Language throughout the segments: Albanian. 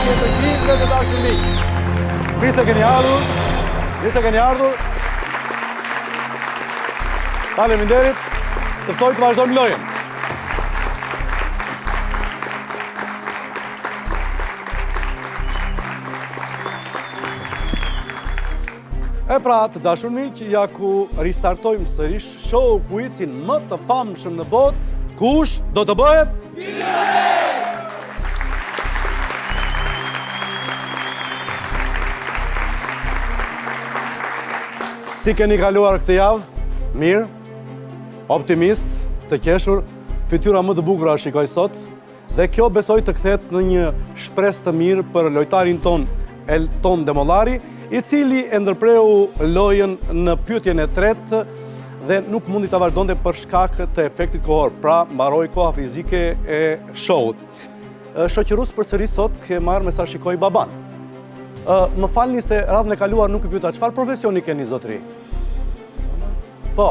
ngjarje të gjithë të dashur miq. Mirë se keni ardhur. Faleminderit. Të ftoj të vazhdojmë lojën. E pra, të dashur miq, ja ku ristartojmë sërish show quizin më të famshëm në botë, kush do të bëhet? Si keni kaluar këtë javë? Mirë, optimist, të qeshur, fytyra më të bukura shikoj sot, dhe kjo besoj të kthehet në një shpresë të mirë për lojtarin ton Elton Demollari, i cili e ndërpreu lojën në pyetjen e tretë dhe nuk mundi ta vazhdonte për shkak të efektit kohor, pra mbaroi koha fizike e showut. Shoqërues përsëri sot ke marrë me sa shikoj baban. Më falni se radhën e kaluar nuk e pyeta çfarë profesioni keni zotëri? Po.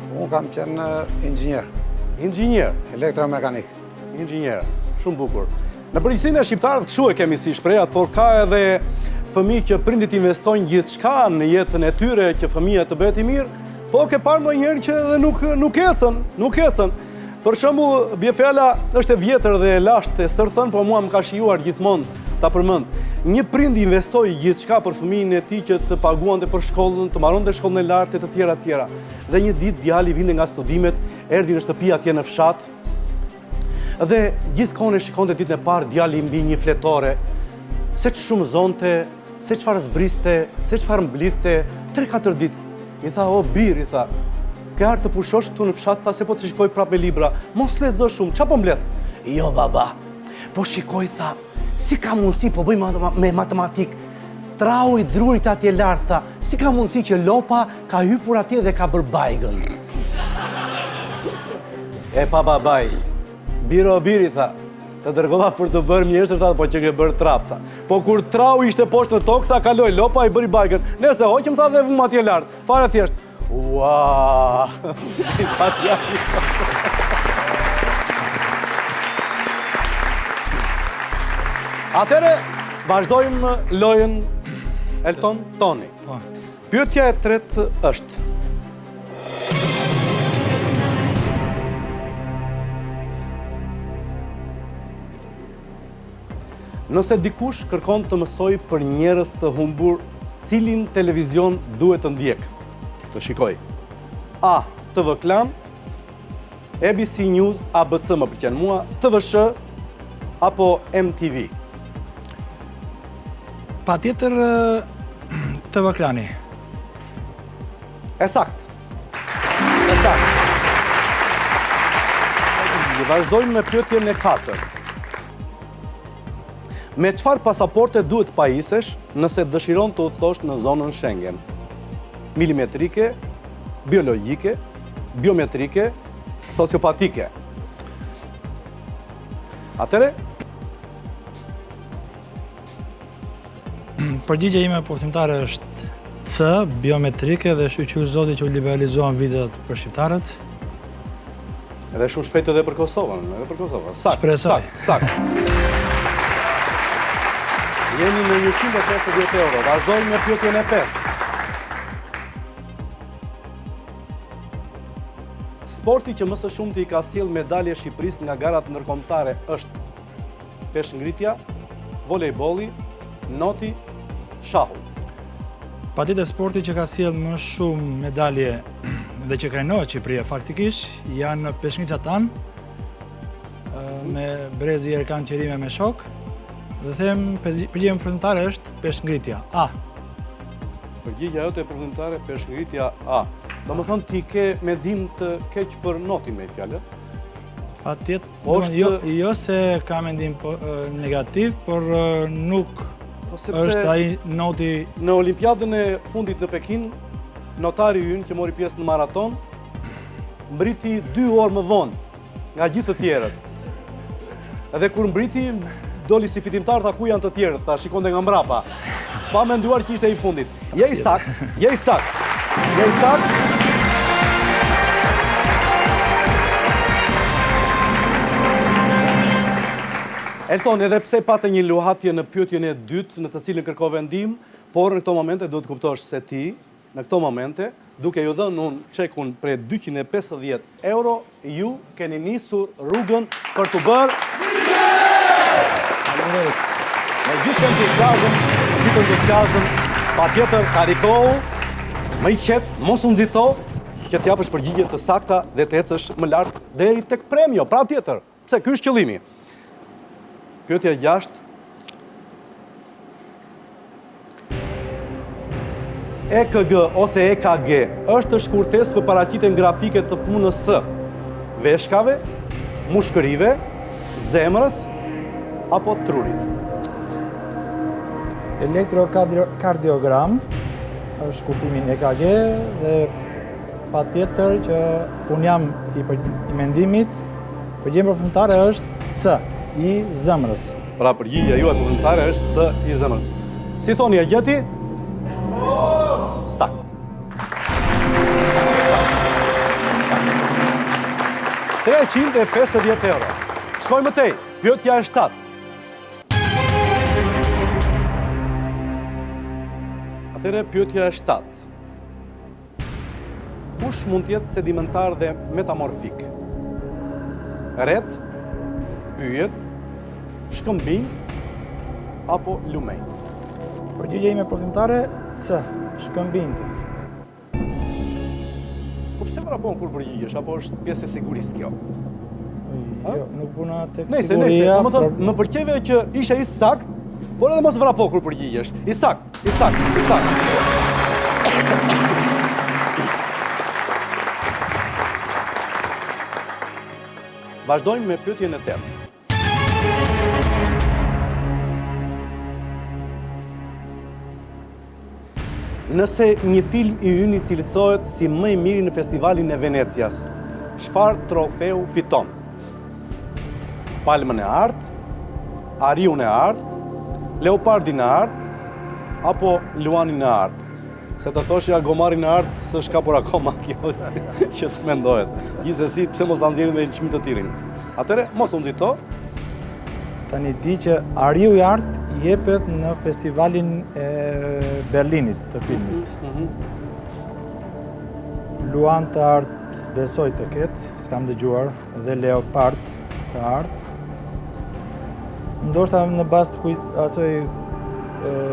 Unë kam qenë inxhinier. Inxhinier. Elektromekanik. Inxhinier. Shumë bukur. Në përgjithësinë e shqiptarët kështu e kemi si shprehat, por ka edhe fëmijë që prindit investojnë gjithçka në jetën e tyre që fëmia të bëhet i mirë, por ke parë ndonjëherë që edhe nuk ecën. Për shembull, bie fjala është e vjetër dhe e lashtë e stërthën, por mua më ka shijuar gjithmonë ta përmend. Një prind investoi gjithçka për fëmijën e tij që të paguante për shkollën, të mbaronte shkollën e lartë të tjera. Dhe një ditë djali vinte nga studimet, erdhi në shtëpi atje në fshat. Dhe gjithkohon e shikonte ditën e parë djali mbi një fletore, se ç'shumëzonte, se çfarë zbriste, se çfarë mblidhte, 3-4 ditë. I tha, o bir, i tha, ke ardhur të pushosh këtu në fshat, tha se po të shikoj prapë me libra. Mos lexo shumë, ç'a po mbledh? Jo baba, po shikoj, tha, si ka mundësi po bëj me matematik. Trau i drurit atje lart, tha, si ka mundësi që lopa ka hypur atje dhe ka bërë bajgën. E pa babaj, biri, tha, të dërgova për të bërë mjeshtër, tha, po që ke bërë trap, tha. Po kur trau ishte poshtë në tokë, tha, kaloi lopa i bëri bajgën. Nëse hoqëm, tha, dhe vëmë atje lart. Fare thjesht. Ua! Atëre, vazhdojmë lojën Elton Toni. Pyetja e tretë është: nëse dikush kërkon të mësoj për njerëz të humbur, cilin televizion duhet të ndjek? Të shikoj. A. TV Klan, ABC News, ABC më pëlqen mua, TVSH apo MTV? Patjetër TV Klani. E sakt. Vazhdojmë me pyetjen e katërt. Me çfarë pasaporte duhet pajisesh nëse dëshiron të udhëtosh në zonën Schengen? Milimetrike, biologjike, biometrike, sociopatike. Atëre? Përgjigjja ime përfundimtare është C, biometrike, dhe shqyqyr zoti që u liberalizohen vizat për shqiptarët. Edhe shumë shpejt edhe për Kosovën, Sakt. Jeni në 150 euro. Vazhdojmë me pyetjen e 5. Sporti që më së shumti i ka sjell medalje Shqipërisë nga garat ndërkombëtare është peshngritja, volejbolli, noti, shahu. Patjetër sporti që ka sjell më shumë medalje dhe që krenohet Shqipëria faktikisht janë peshngricat tanë, me Brezi Erkan Qerime me shok. Dhe them, përgjigja ime përfundimtare është peshngritja A. Përgjigja jote përfundimtare peshngritja A. Domethënë ti ke mendim të keq për notin me fjalë? Patjetër, jo se ka mendim negativ, por nuk është ai noti. Në Olimpiadën e fundit në Pekin, notari ynë që mori pjesë në maraton mbriti 2 orë më vonë nga gjithë të tjerët. Edhe kur mbriti, doli si fitimtar, tha ku janë të tjerët, tha shikonte nga mbrapa. Pa menduar që ishte i fundit. Je i sakt. Elton, edhe pse pate një luhatje në pyetjen e dytë në të cilën kërkove ndihmë, por në këto momente duhet të kuptosh se ti, në këto momente, duke ju dhënë unë çekun për 250 euro, ju keni nisur rrugën për të bërë me gjithë entuziazëm, patjetër karikohu, më i qetë, mos u nxito, që të japësh përgjigje të sakta dhe të ecësh më lart deri tek premio. Pra tjetër, pse ky është qëllimi. Pyetja 6. EKG ose EKG është shkurtesë për paraqitjen grafike të punës së veshkave, mushkërive, zemrës apo trurit. Elektrokardiogram është shkurtimi i EKG dhe patjetër që unë jam i mendimit, përgjigjja përfundimtare është C, i zemrës. Pra përgjigjja juaj përfundimtare është C, i zemrës. Si thoni, e gjeti? Sakt. 350 euro. Shkojmë tej, pyetja e 7. Atëre pyetja e 7. Kush mund të jetë sedimentar dhe metamorfik? Ret, pyet, shkëmbin apo lumej? Përgjigjja ime përfundimtare C, shkëmbinjtë. Po pse vrapon kur përgjigjesh, apo është pjesë e sigurisë kjo? Jo, nuk puna tek Nëse, siguria. domethënë më pëlqeve që ishe i sakt, por edhe mos vrapo kur përgjigjesh. I sakt. Vazhdojmë me pyetjen e 8. Nëse një film i ynë cilësohet si më i miri në festivalin e Venecias, çfarë trofeu fiton? Palmën e Artë, Ariun e Artë, Leopardin e Artë apo Luanin e Artë? Se të thoshja Gomarin e Artë s'është kapur akoma kjo që të mendohet. Gjithsesi, pse mos ta nxjerrin me një çmim të tillin. Atëre, mos u nxito. Tani di që Ariu i Artë jepet në festivalin e Berlinit të filmit. Luan të Artë besoj të ketë, s'kam dëgjuar, dhe Leopard të Artë. Ndoshta në bazë të asoj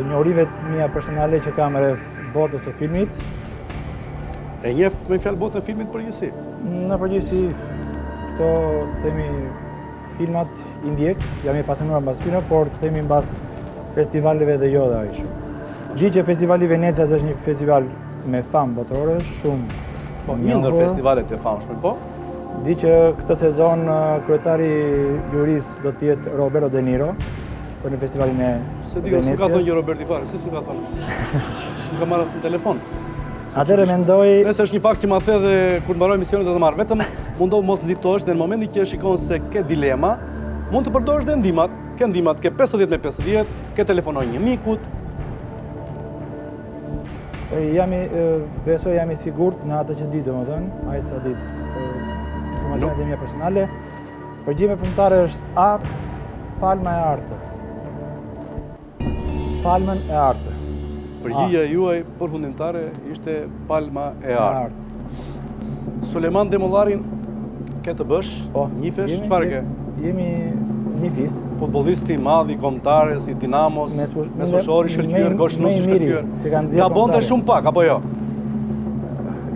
njohurive të mia personale që kam rreth botës së filmit. E njeh me fjalë botën e filmit përgjithësi. Në përgjithësi, këto themi filmat i ndjek, jam i pasionuar mbas filmave, por të themi mbas festivaleve dhe jo dhe ai shumë. Di që festivali Venecias është një festival me famë botërore, shumë Po, një ndër festivalet e famshme, po? Di që këtë sezon kryetari juris do të jetë Robert De Niro për në festivalin e Se di, s'm ka thënë një Roberti fare, si s'm ka thënë. S'm ka marrë në telefon. Atëherë mendoj... Nëse është një fakt që ma the dhe kur të mbaroj misionin do të marrë. Vetëm mundohu mos nxitosh dhe në momentin që shikon se ke dilema, mund të përdorësh dhe ndihmat. Ke ndihmat, ke 50 me 50, ke telefonoj një mikut. Besoj jam i sigurt në atë që di, domethënë, ai sa di. Informacionet e mia personale. Përgjigjja përfundimtare është A, Palma e Artë. Palmën e Artë. Përgjigjja juaj përfundimtare ishte Palma e Artë. Suleman Demollarin ke të bësh? Po. Njifesh? Çfarë ke? Jemi njifis. Futbollisti i madh i kombëtares, i Dinamos, mesfushor i shkëlqyer, goshnues i shkëlqyer. Gabonte shumë pak apo jo?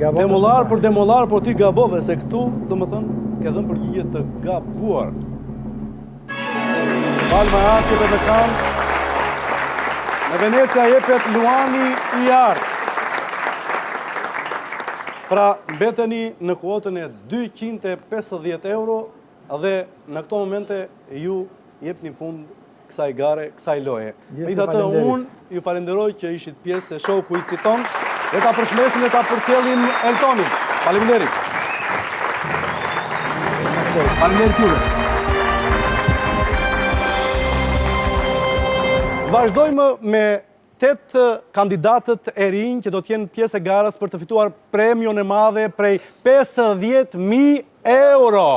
Demollar për Demollar, por ti gabove se këtu, domethënë, ke dhënë përgjigje të gabuar. Palma e Artë jepet në Cannes. Në Venecia jepet Luani i Artë. Pra, mbeteni në kuotën e 250 euro dhe në këto momente ju jepni fund kësaj gare, kësaj loje. Megjithatë, unë ju falenderoj që ishit pjesë e show ku i citon dhe ta përshmesin dhe ta përcjellin Eltonin. Faleminderit. Faleminderit juve. Vazhdojmë me 8 kandidatët e rinj që do të jenë pjesë e garës për të fituar premion e madhe prej 50.000 euro.